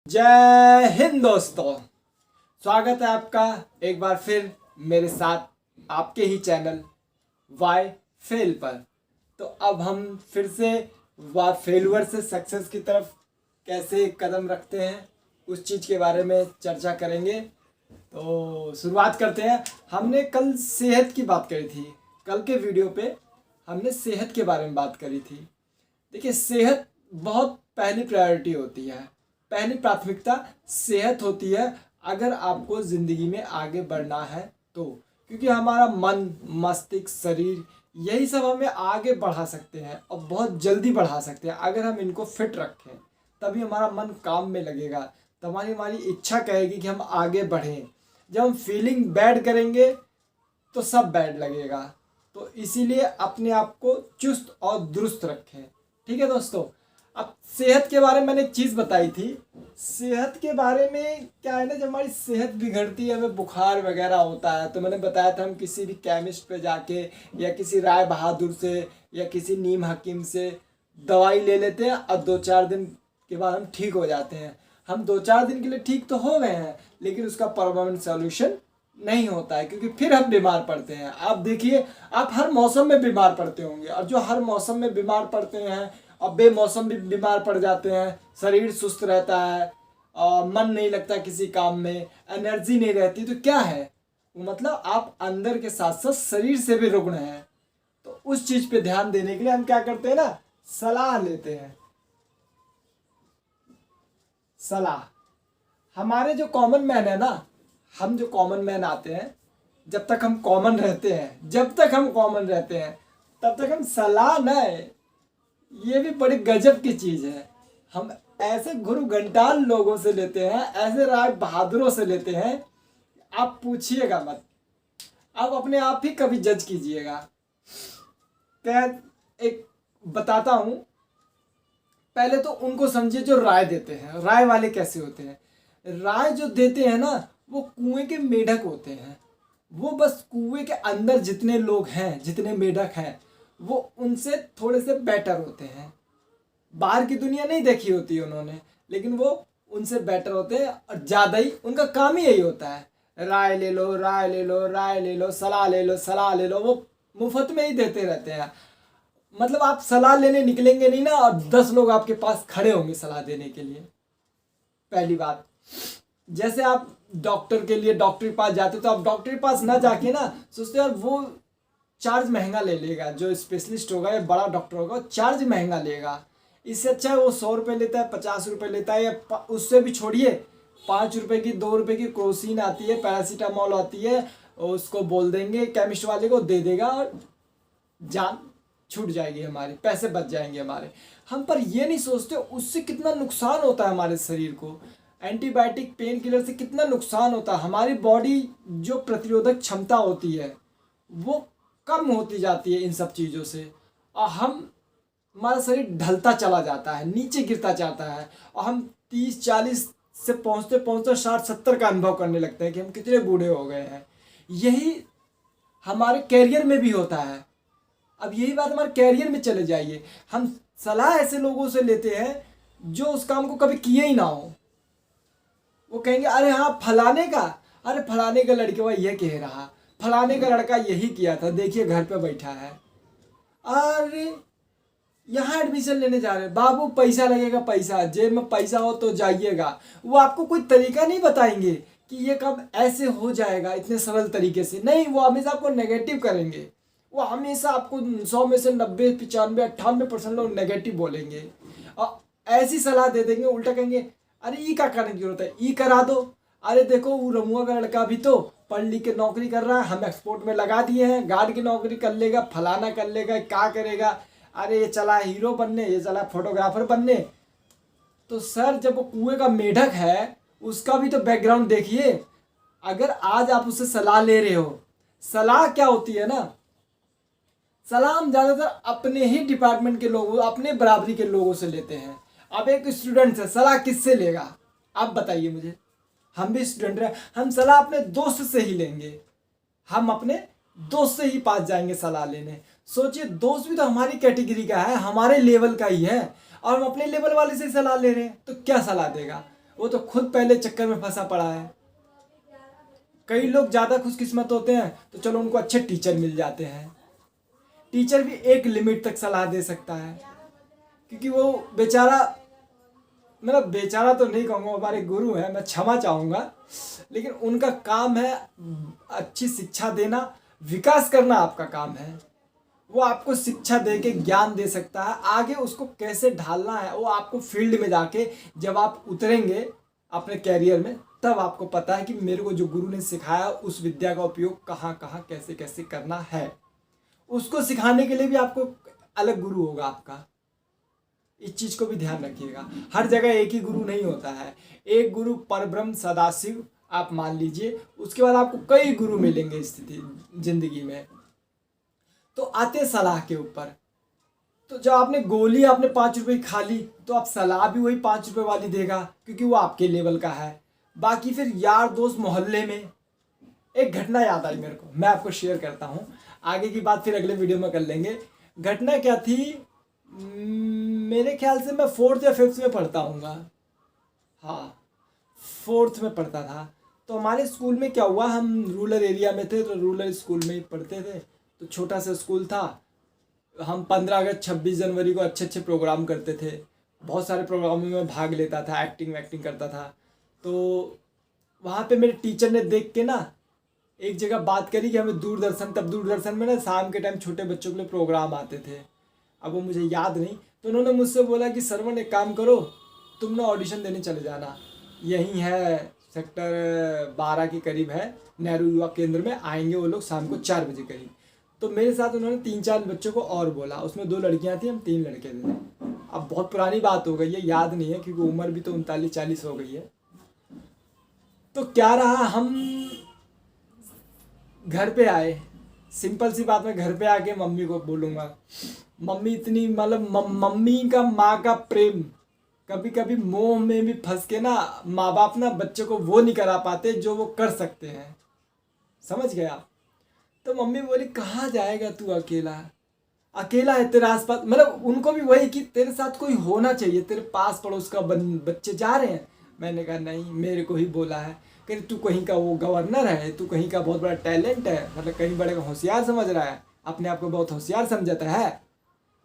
जय हिंद दोस्तों। स्वागत है आपका एक बार फिर मेरे साथ आपके ही चैनल वाई फेल पर। तो अब हम फिर से फेलुअर से सक्सेस की तरफ कैसे कदम रखते हैं उस चीज़ के बारे में चर्चा करेंगे। तो शुरुआत करते हैं। हमने कल सेहत की बात करी थी। कल के वीडियो पे हमने सेहत के बारे में बात करी थी। देखिए, सेहत बहुत पहली प्रायोरिटी होती है, पहली प्राथमिकता सेहत होती है अगर आपको ज़िंदगी में आगे बढ़ना है तो। क्योंकि हमारा मन, मस्तिष्क, शरीर यही सब हमें आगे बढ़ा सकते हैं और बहुत जल्दी बढ़ा सकते हैं। अगर हम इनको फिट रखें तभी हमारा मन काम में लगेगा, तब हमारी इच्छा कहेगी कि हम आगे बढ़ें। जब हम फीलिंग बैड करेंगे तो सब बैड लगेगा। तो इसीलिए अपने आप को चुस्त और दुरुस्त रखें। ठीक है दोस्तों। अब सेहत के बारे में मैंने एक चीज़ बताई थी। सेहत के बारे में क्या है ना, जब हमारी सेहत बिगड़ती है, हमें बुखार वगैरह होता है, तो मैंने बताया था हम किसी भी केमिस्ट पे जाके या किसी राय बहादुर से या किसी नीम हकीम से दवाई ले लेते हैं और 2-4 दिन के बाद हम ठीक हो जाते हैं। हम 2-4 दिन के लिए ठीक तो हो गए हैं, लेकिन उसका परमानेंट सॉल्यूशन नहीं होता है, क्योंकि फिर हम बीमार पड़ते हैं। आप देखिए, आप हर मौसम में बीमार पड़ते होंगे, और जो हर मौसम में बीमार पड़ते हैं और बेमौसम भी बीमार पड़ जाते हैं, शरीर सुस्त रहता है और मन नहीं लगता किसी काम में, एनर्जी नहीं रहती, तो क्या है वो, मतलब आप अंदर के साथ साथ शरीर से भी रुग्ण हैं। तो उस चीज़ पे ध्यान देने के लिए हम क्या करते हैं ना, सलाह लेते हैं। सलाह हमारे जो कॉमन मैन है ना, हम जो कॉमन मैन आते हैं, जब तक हम कॉमन रहते हैं, तब तक हम सलाह न, ये भी बड़ी गजब की चीज़ है, हम ऐसे गुरु घंटाल लोगों से लेते हैं, ऐसे राय बहादुरों से लेते हैं, आप पूछिएगा मत। आप अपने आप ही कभी जज कीजिएगा। क्या एक बताता हूँ। पहले तो उनको समझिए जो राय देते हैं। राय वाले कैसे होते हैं? राय जो देते हैं ना, वो कुएं के मेढक होते हैं। वो बस कुएं के अंदर जितने लोग हैं, जितने मेढक हैं, वो उनसे थोड़े से बेटर होते हैं। बाहर की दुनिया नहीं देखी होती है उन्होंने, लेकिन वो उनसे बेटर होते हैं और ज़्यादा ही उनका काम ही यही होता है, राय ले लो, राय ले लो, राय ले लो, सलाह ले लो, सलाह ले लो। वो मुफ्त में ही देते रहते हैं। मतलब आप सलाह लेने निकलेंगे नहीं ना, और 10 लोग आपके पास खड़े होंगे सलाह देने के लिए। पहली बात, जैसे आप डॉक्टर के लिए डॉक्टर के पास जाते, तो आप डॉक्टर के पास ना जाके ना सोचते यार वो चार्ज महंगा ले लेगा, जो स्पेशलिस्ट होगा या बड़ा डॉक्टर होगा वो चार्ज महंगा लेगा, इससे अच्छा है वो 100 रुपये लेता है, 50 रुपये लेता है, या उससे भी छोड़िए 5 रुपये की, 2 रुपये की क्रोसिन आती है, पैरासीटामोल आती है, उसको बोल देंगे केमिस्ट वाले को, दे देगा और जान छूट जाएगी हमारी, पैसे बच जाएंगे हमारे। हम पर ये नहीं सोचते उससे कितना नुकसान होता है हमारे शरीर को। एंटीबायोटिक, पेन किलर से कितना नुकसान होता है। हमारी बॉडी जो प्रतिरोधक क्षमता होती है वो कम होती जाती है इन सब चीज़ों से, और हमारा शरीर ढलता चला जाता है, नीचे गिरता जाता है, और हम 30-40 से पहुँचते पहुँचते 60-70 का अनुभव करने लगते हैं कि हम कितने बूढ़े हो गए हैं। यही हमारे कैरियर में भी होता है। अब यही बात हमारे कैरियर में चले जाइए, हम सलाह ऐसे लोगों से लेते हैं जो उस काम को कभी किए ही ना हो। वो कहेंगे अरे हाँ फलाने का लड़के वह यह कह रहा, फलाने का लड़का यही किया था, देखिए घर पे बैठा है। अरे यहाँ एडमिशन लेने जा रहे हैं बाबू, पैसा लगेगा, पैसा जेब में पैसा हो तो जाइएगा। वो आपको कोई तरीका नहीं बताएंगे कि ये काम ऐसे हो जाएगा इतने सरल तरीके से, नहीं, वो हमेशा आपको नेगेटिव करेंगे। वो हमेशा आपको 100 में से 90, 95, 98% लोग नेगेटिव बोलेंगे और ऐसी सलाह दे देंगे। उल्टा कहेंगे अरे ई का करने की जरूरत है, ई करा दो। अरे देखो वो रमुआ का लड़का भी तो पढ़ लिख के नौकरी कर रहा है, हम एक्सपोर्ट में लगा दिए हैं, गार्ड की नौकरी कर लेगा, फलाना कर लेगा, क्या करेगा, अरे ये चला हीरो बनने, ये चला फोटोग्राफर बनने। तो सर जब वो कुएं का मेढक है उसका भी तो बैकग्राउंड देखिए। अगर आज आप उससे सलाह ले रहे हो, सलाह क्या होती है ना, सलाह हम ज़्यादातर अपने ही डिपार्टमेंट के लोगों, अपने बराबरी के लोगों से लेते हैं। अब एक स्टूडेंट है, सलाह किससे लेगा आप बताइए मुझे? हम भी स्टूडेंट हैं, हम सलाह अपने दोस्त से ही लेंगे। हम अपने दोस्त से ही पास जाएंगे सलाह लेने। सोचिए, दोस्त भी तो हमारी कैटेगरी का है, हमारे लेवल का ही है, और हम अपने लेवल वाले से सलाह ले रहे हैं, तो क्या सलाह देगा? वो तो खुद पहले चक्कर में फंसा पड़ा है। कई लोग ज़्यादा खुशकिस्मत होते हैं तो चलो उनको अच्छे टीचर मिल जाते हैं। टीचर भी एक लिमिट तक सलाह दे सकता है, क्योंकि वो बेचारा, मतलब बेचारा तो नहीं कहूँगा, हमारे गुरु हैं, मैं क्षमा चाहूँगा, लेकिन उनका काम है अच्छी शिक्षा देना, विकास करना आपका काम है। वो आपको शिक्षा दे के ज्ञान दे सकता है, आगे उसको कैसे ढालना है वो आपको फील्ड में जाके जब आप उतरेंगे अपने कैरियर में, तब आपको पता है कि मेरे को जो गुरु ने सिखाया उस विद्या का उपयोग कहाँ कहाँ कैसे कैसे करना है। उसको सिखाने के लिए भी आपको अलग गुरु होगा आपका। इस चीज़ को भी ध्यान रखिएगा, हर जगह एक ही गुरु नहीं होता है। एक गुरु परब्रह्म सदाशिव आप मान लीजिए, उसके बाद आपको कई गुरु मिलेंगे स्थिति जिंदगी में। तो आते सलाह के ऊपर, तो जब आपने गोली आपने 5 रुपए की खा ली तो आप सलाह भी वही 5 रुपए वाली देगा, क्योंकि वो आपके लेवल का है। बाकी फिर यार दोस्त मोहल्ले में, एक घटना याद आई मेरे को, मैं आपको शेयर करता हूँ। आगे की बात फिर अगले वीडियो में कर लेंगे। घटना क्या थी, मेरे ख्याल से मैं 4th या 5th में पढ़ता हूँगा, हाँ 4th में पढ़ता था। तो हमारे स्कूल में क्या हुआ, हम रूरल एरिया में थे, तो रूरल स्कूल में ही पढ़ते थे। तो छोटा सा स्कूल था। हम 15 अगस्त 26 जनवरी को अच्छे अच्छे प्रोग्राम करते थे, बहुत सारे प्रोग्रामों में भाग लेता था, एक्टिंग वैक्टिंग करता था। तो वहाँ पे मेरे टीचर ने देख के ना एक जगह बात करी कि हमें दूरदर्शन, तब दूरदर्शन में ना शाम के टाइम छोटे बच्चों के लिए प्रोग्राम आते थे, अब वो मुझे याद नहीं। तो उन्होंने मुझसे बोला कि सरवण एक काम करो, तुम ना ऑडिशन देने चले जाना, यहीं है सेक्टर 12 के करीब है, नेहरू युवा केंद्र में आएंगे वो लोग शाम को 4 बजे करीब। तो मेरे साथ उन्होंने 3-4 बच्चों को और बोला, उसमें 2 लड़कियां थी, हम 3 लड़के थे। अब बहुत पुरानी बात हो गई है, याद नहीं है, क्योंकि उम्र भी तो 39-40 हो गई है। तो क्या रहा, हम घर पे आए, सिंपल सी बात, मैं घर पे आके मम्मी को बोलूँगा, मम्मी इतनी, मतलब मम्मी का माँ का प्रेम, कभी कभी मोह में भी फंस के ना माँ बाप ना बच्चे को वो नहीं करा पाते जो वो कर सकते हैं, समझ गया। तो मम्मी बोली कहाँ जाएगा तू अकेला, अकेला है तेरे आसपास, मतलब उनको भी वही कि तेरे साथ कोई होना चाहिए, तेरे पास पड़ोस का बच्चे जा रहे हैं। मैंने कहा नहीं, मेरे को ही बोला है, कहीं तू कहीं का वो गवर्नर है, तू कहीं का बहुत बड़ा टैलेंट है, मतलब कहीं बड़े का होशियार समझ रहा है, अपने आप को बहुत होशियार समझता है,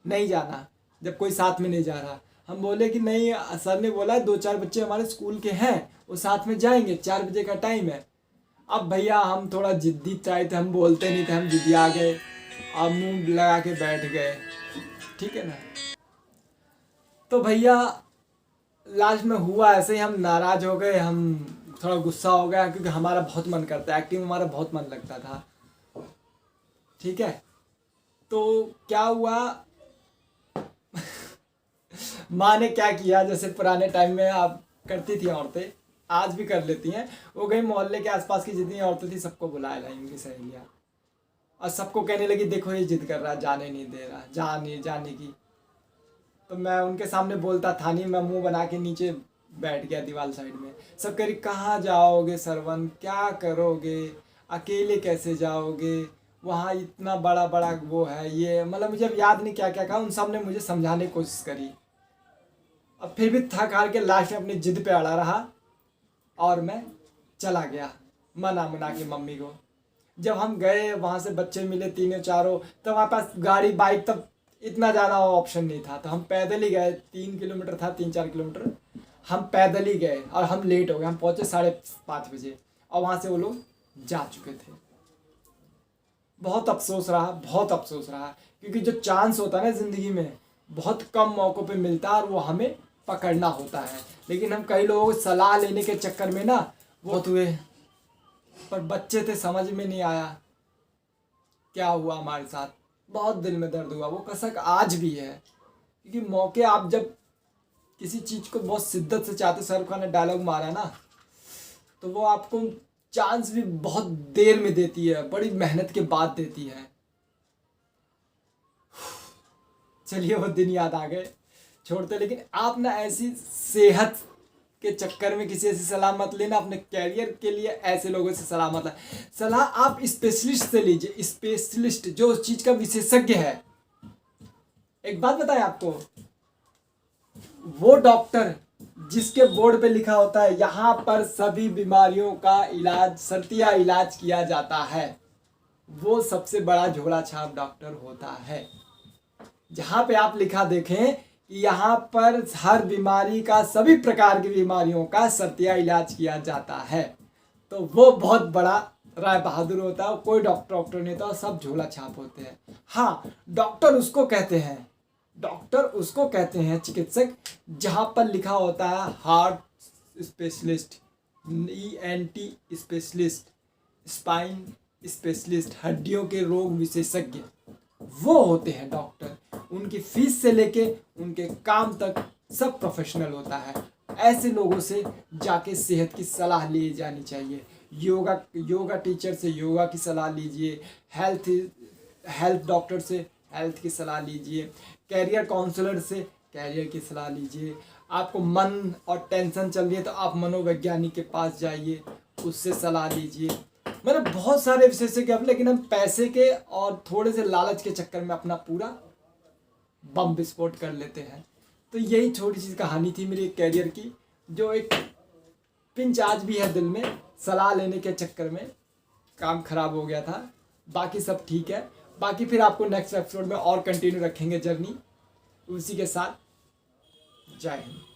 नहीं जाना जब कोई साथ में नहीं जा रहा। हम बोले कि नहीं, सर ने बोला 2-4 बच्चे हमारे स्कूल के हैं, वो साथ में जाएंगे, 4 बजे का टाइम है। अब भैया हम थोड़ा जिद्दी टाइप थे, हम बोलते नहीं थे, हम जिद्दी आ गए और मुंह लगा के बैठ गए, ठीक है ना। तो भैया लास्ट में हुआ ऐसे ही, हम नाराज हो गए, हम थोड़ा गुस्सा हो गया, क्योंकि हमारा बहुत मन करता है, एक्टिंग में हमारा बहुत मन लगता था, ठीक है। तो क्या हुआ माँ ने क्या किया, जैसे पुराने टाइम में आप करती थी औरतें, आज भी कर लेती हैं, वो गई मोहल्ले के आसपास की जितनी औरतें थी सबको बुलाया लाई, उनकी सहेलियाँ, और सबको कहने लगी देखो ये जिद कर रहा है, जाने नहीं दे रहा, जाने की। तो मैं उनके सामने बोलता था नहीं, मैं मुंह बना के नीचे बैठ गया दीवार साइड में। सब कह रही कहाँ जाओगे सरवन, क्या करोगे, अकेले कैसे जाओगे, वहाँ इतना बड़ा बड़ा वो है, ये मतलब मुझे अब याद नहीं क्या क्या कहा, उन सब ने मुझे समझाने की कोशिश करी। अब फिर भी थक हार के लास्ट में अपनी जिद पे अड़ा रहा और मैं चला गया मना मना के मम्मी को। जब हम गए वहाँ से बच्चे मिले 3-4, तब हमारे पास गाड़ी बाइक तब इतना ज़्यादा ऑप्शन नहीं था, तो हम पैदल ही गए, 3 किलोमीटर था, 3-4 किलोमीटर हम पैदल ही गए, और हम लेट हो गए, हम पहुँचे 5:30 बजे, और वहाँ से वो लोग जा चुके थे। बहुत अफसोस रहा, बहुत अफसोस रहा, क्योंकि जो चांस होता है ना ज़िंदगी में बहुत कम मौक़ों पे मिलता है, और वो हमें पकड़ना होता है। लेकिन हम कई लोगों को सलाह लेने के चक्कर में ना बहुत हुए, पर बच्चे थे, समझ में नहीं आया क्या हुआ हमारे साथ, बहुत दिल में दर्द हुआ, वो कसक आज भी है। क्योंकि मौके आप जब किसी चीज़ को बहुत शिद्दत से चाहते, शाहरुख खान ने डायलॉग मारा ना, तो वो आपको चांस भी बहुत देर में देती है, बड़ी मेहनत के बाद देती है। चलिए वो दिन याद आ गए, छोड़ते। लेकिन आप ना ऐसी सेहत के चक्कर में किसी ऐसी सलाह मत लेना, अपने कैरियर के लिए ऐसे लोगों से सलाह मत लेना। सलाह आप स्पेशलिस्ट से लीजिए, स्पेशलिस्ट जो उस चीज़ का विशेषज्ञ है। एक बात बताएं आपको, वो डॉक्टर जिसके बोर्ड पे लिखा होता है यहाँ पर सभी बीमारियों का इलाज सस्ता इलाज किया जाता है, वो सबसे बड़ा झोला छाप डॉक्टर होता है। जहाँ पे आप लिखा देखें कि यहाँ पर हर बीमारी का, सभी प्रकार की बीमारियों का सस्ता इलाज किया जाता है, तो वो बहुत बड़ा राय बहादुर होता है। कोई डॉक्टर नहीं होता, सब झोला छाप होते हैं। हाँ, डॉक्टर उसको कहते हैं चिकित्सक जहाँ पर लिखा होता है heart specialist, ENT specialist, spine specialist, हड्डियों के रोग विशेषज्ञ, वो होते हैं डॉक्टर। उनकी फीस से लेके उनके काम तक सब प्रोफेशनल होता है। ऐसे लोगों से जाके सेहत की सलाह ली जानी चाहिए। योगा टीचर से योगा की सलाह लीजिए, हेल्थ डॉक्टर से हेल्थ की सलाह लीजिए, कैरियर काउंसलर से कैरियर की सलाह लीजिए। आपको मन और टेंशन चल रही है तो आप मनोवैज्ञानिक के पास जाइए, उससे सलाह लीजिए। मतलब बहुत सारे विशेषज्ञ हैं, लेकिन हम पैसे के और थोड़े से लालच के चक्कर में अपना पूरा बम विस्फोट कर लेते हैं। तो यही छोटी सी कहानी थी मेरी कैरियर की, जो एक पिंच आज भी है दिल में। सलाह लेने के चक्कर में काम खराब हो गया था, बाकी सब ठीक है। बाकी फिर आपको नेक्स्ट एपिसोड में और कंटिन्यू रखेंगे जर्नी उसी के साथ। जय हिंद।